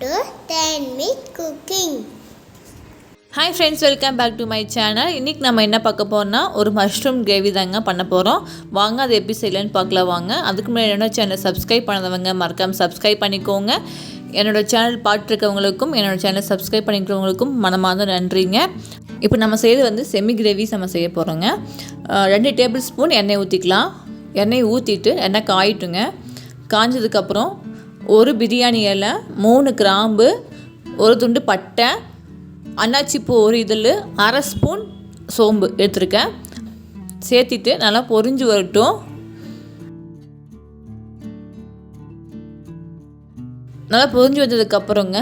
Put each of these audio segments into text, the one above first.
to 10 with cooking. Hi friends, welcome back to my channel. இன்னைக்கு நம்ம என்ன பார்க்க போறோம்னா ஒரு மஷ்ரூம் கிரேவி தாங்க பண்ண போறோம். வாங்க அது எப்படி செய்யலாம்னு பார்க்கலாம் வாங்க. அதுக்கு முன்னாடி என்னோட சேனலை சப்ஸ்கிரைப் பண்ணாதவங்க மறக்காம சப்ஸ்கிரைப் பண்ணிக்கோங்க. என்னோட சேனல் பார்த்துருக்கவங்களுக்கும் என்னோட சேனலை சப்ஸ்கிரைப் பண்ணிக்கிறவங்களுக்கும் மனமார்ந்த நன்றிங்க. இப்போ நம்ம செய்கிறது வந்து செமி கிரேவி நம்ம செய்ய போகிறோங்க. 2 டேபிள் ஸ்பூன் எண்ணெய் ஊற்றிக்கலாம். எண்ணெய் ஊற்றிட்டு எண்ணெய் காயிட்டுங்க. காஞ்சதுக்கப்புறம் ஒரு பிரியாணி இலை, 3 கிராம்பு, ஒரு துண்டு பட்டை, அன்னாச்சிப்பூ ஒரு இதழ், 1/2 ஸ்பூன் சோம்பு எடுத்துருக்கேன். சேர்த்திட்டு நல்லா பொரிஞ்சு வரட்டும். நல்லா பொரிஞ்சு வந்ததுக்கப்புறங்க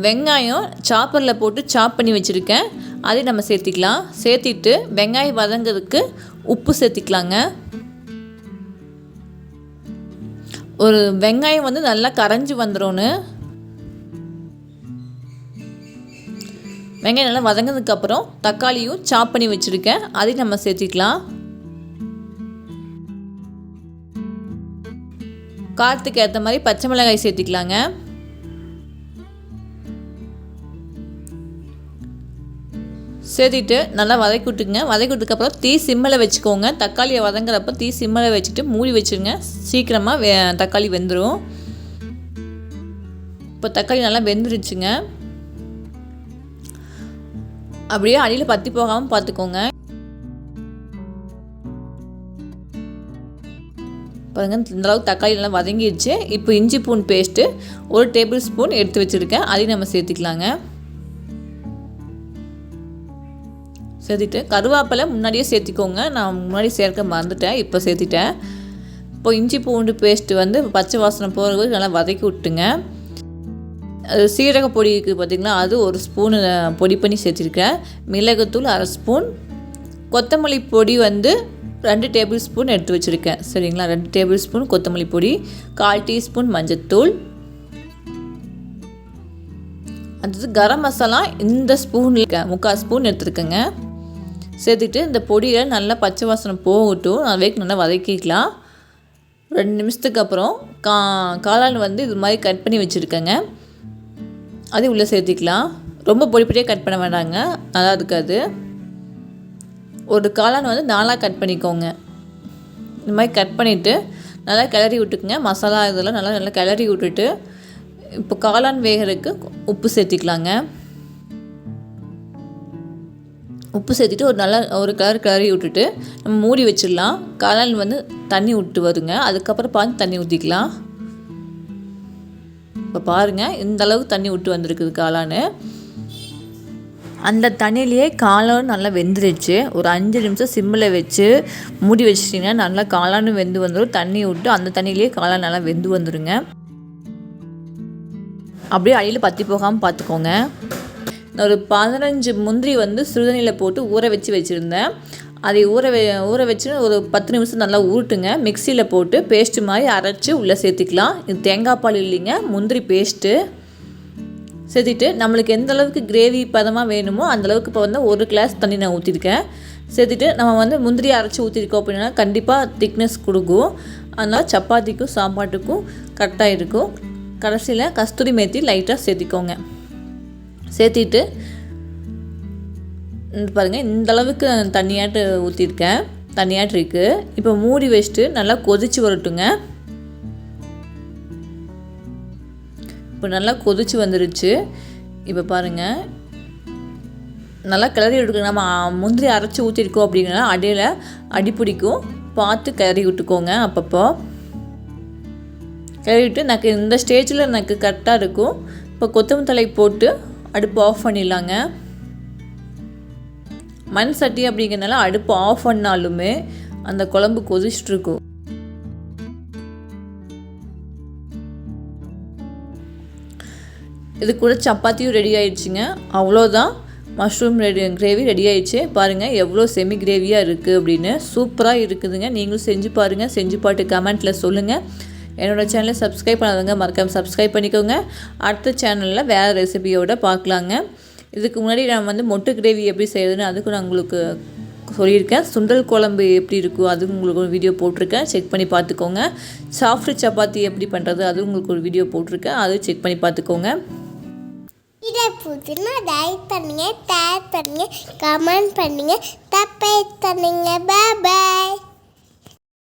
வெங்காயம் சாப்பரில் போட்டு சாப் பண்ணி வச்சுருக்கேன். அதையும் நம்ம சேர்த்திக்கலாம். சேர்த்திட்டு வெங்காயம் வதங்கிறதுக்கு உப்பு சேர்த்திக்கலாங்க. ஒரு வெங்காயம் வந்து நல்லா கரைஞ்சி வந்துடும்னு வெங்காயம் நல்லா வதங்கினதுக்கப்புறம் தக்காளியும் சாப் பண்ணி வச்சுருக்கேன். அதையும் நம்ம சேர்த்திக்கலாம். காரத்துக்கு ஏற்ற மாதிரி பச்சை மிளகாய் சேர்த்திக்கலாங்க. சேர்த்திட்டு நல்லா வதக்கி விட்டுங்க. வதக்கி விட்டதுக்கப்புறம் தீ சிம்மில் வச்சுக்கோங்க. தக்காளியை வதங்குறப்ப தீ சிம்மில் வச்சுட்டு மூடி வச்சுருங்க. சீக்கிரமாக தக்காளி வெந்துடும். இப்போ தக்காளி நல்லா வெந்துருச்சுங்க. அப்படியே அடியில் பற்றி போகாமல் பார்த்துக்கோங்க. பாருங்கள், இந்தளவுக்கு தக்காளி நல்லா வதங்கிடுச்சு. இப்போ இஞ்சி பூண்டு பேஸ்ட்டு 1 டேபிள் ஸ்பூன் எடுத்து வச்சுருக்கேன். அதையும் நம்ம சேர்த்திக்கலாங்க. சேர்த்திட்டு கருவேப்பிலை முன்னாடியே சேர்த்திக்கோங்க. நான் முன்னாடி சேர்க்க மறந்துட்டேன், இப்போ சேர்த்திட்டேன். இப்போ இஞ்சி பூண்டு பேஸ்ட்டு வந்து பச்சை வாசனை போகிறது நல்லா வதக்கி விட்டுங்க. அது சீரக பொடி இருக்குது பார்த்திங்களா, அது 1 ஸ்பூனு பொடி பண்ணி சேர்த்திருக்கேன். மிளகுத்தூள் 1/2 ஸ்பூன், கொத்தமல்லி பொடி வந்து 2 டேபிள் ஸ்பூன் எடுத்து வச்சுருக்கேன். சரிங்களா, 2 டேபிள் ஸ்பூன் கொத்தமல்லி பொடி, 1/4 டீஸ்பூன் மஞ்சத்தூள், அடுத்தது கரம் மசாலா இந்த ஸ்பூனில் 3/4 ஸ்பூன் எடுத்துருக்கேங்க. சேர்த்துட்டு இந்த பொடியை நல்லா பச்சை வாசனை போகட்டும். அதுக்கு நல்லா வதக்கிக்கலாம். 2 நிமிஷத்துக்கு அப்புறம் காளான் வந்து இது மாதிரி கட் பண்ணி வச்சுருக்கேங்க. அது உள்ளே சேர்த்திக்கலாம். ரொம்ப பொடி பொடியாக கட் பண்ண வேண்டாங்க, நல்லா இருக்காது. ஒரு காளான் வந்து 4ஆக கட் பண்ணிக்கோங்க. இந்த மாதிரி கட் பண்ணிவிட்டு நல்லா கிளறி விட்டுக்குங்க. மசாலா இதெல்லாம் நல்லா கிளறி விட்டுட்டு இப்போ காளான் வேகிறதுக்கு உப்பு சேர்த்திக்கலாங்க. உப்பு சேர்த்திட்டு ஒரு கிளறி விட்டுட்டு நம்ம மூடி வச்சிடலாம். காளான் வந்து தண்ணி விட்டு வருங்க. அதுக்கப்புறம் பார்த்து தண்ணி ஊற்றிக்கலாம். இப்போ பாருங்கள், இந்த அளவுக்கு தண்ணி விட்டு வந்திருக்குது காளான். அந்த தண்ணியிலேயே காளான் நல்லா வெந்துருச்சு. ஒரு 5 நிமிஷம் சிம்மில் வச்சு மூடி வச்சிட்டிங்கன்னா நல்லா காளானும் வெந்து வந்துடும். தண்ணி விட்டு அந்த தண்ணியிலேயே காளான் நல்லா வெந்து வந்துடுங்க. அப்படியே அடியில் பற்றி போகாமல் பார்த்துக்கோங்க. ஒரு 15 முந்திரி வந்து சுடுதண்ணியில் போட்டு ஊற வச்சுருந்தேன். அதை ஊற வச்சு ஒரு 10 நிமிஷம் நல்லா ஊட்டுங்க. மிக்சியில் போட்டு பேஸ்ட்டு மாதிரி அரைச்சி உள்ளே சேர்த்திக்கலாம். இது தேங்காய் பால் இல்லைங்க, முந்திரி பேஸ்ட்டு. சேர்த்திட்டு நம்மளுக்கு எந்த அளவுக்கு கிரேவி பதமாக வேணுமோ அந்தளவுக்கு இப்போ வந்து 1 கிளாஸ் தண்ணி நான் ஊற்றிருக்கேன். சேர்த்துட்டு நம்ம வந்து முந்திரி அரைச்சி ஊற்றிருக்கோம் அப்படின்னா கண்டிப்பாக திக்னஸ் கொடுக்கும். அதனால் சப்பாத்திக்கும் சாப்பாட்டுக்கும் கரெக்டாக இருக்கும். கடைசியில் கஸ்தூரி மேத்தி லைட்டாக சேர்த்திக்கோங்க. சேர்த்திட்டு பாருங்கள், இந்தளவுக்கு தண்ணியாட்டு ஊற்றிருக்கேன். தண்ணியாட்டு இருக்குது. இப்போ மூடி வச்சுட்டு நல்லா கொதித்து வரட்டுங்க. இப்போ நல்லா கொதித்து வந்துருச்சு. இப்போ பாருங்கள், நல்லா கிளறி விட்டுக்கோங்க. நம்ம முந்திரி அரைச்சி ஊற்றிருக்கோம் அப்படின்னா அடியில் அடி பிடிக்கும், பார்த்து கிளறி விட்டுக்கோங்க. அப்பப்போ கிளறிவிட்டு எனக்கு இந்த ஸ்டேஜில் எனக்கு கரெக்டாக இருக்கும். இப்போ கொத்தமல்லி தழை போட்டு அடுப்பு ஆஃப் பண்ணிடலாங்க. மண் சட்டி அப்படிங்கிறனால அடுப்பு ஆஃப் பண்ணாலுமே அந்த குழம்பு கொதிச்சுட்ருக்கும். இது கூட சப்பாத்தியும் ரெடி ஆயிடுச்சுங்க. அவ்வளோதான், மஷ்ரூம் கிரேவி ரெடி ஆயிடுச்சு. பாருங்கள் எவ்வளோ செமி கிரேவியாக இருக்குது அப்படின்னு. சூப்பராக இருக்குதுங்க. நீங்களும் செஞ்சு பாருங்கள். செஞ்சு பார்த்து கமெண்ட்டில் சொல்லுங்கள். என்னோடய சேனலை சப்ஸ்கிரைப் பண்ணாதவங்க மறக்காம சப்ஸ்கிரைப் பண்ணிக்கோங்க. அடுத்த சேனலில் வேறு ரெசிபியோடு பார்க்கலாங்க. இதுக்கு முன்னாடி நான் வந்து மொட்டு கிரேவி எப்படி செய்யுதுன்னு அதுக்கு நான் உங்களுக்கு சொல்லியிருக்கேன். சுண்டல் குழம்பு எப்படி இருக்கும் அது உங்களுக்கு ஒரு வீடியோ போட்டிருக்கேன், செக் பண்ணி பார்த்துக்கோங்க. சாஃப்ட் சப்பாத்தி எப்படி பண்ணுறது அது உங்களுக்கு ஒரு வீடியோ போட்டிருக்கேன், அது செக் பண்ணி பார்த்துக்கோங்க. இதை புதுனா லைக் பண்ணுங்க, ஷேர் பண்ணுங்க, கமெண்ட் பண்ணுங்க, சப்ஸ்கிரைப் பண்ணுங்க.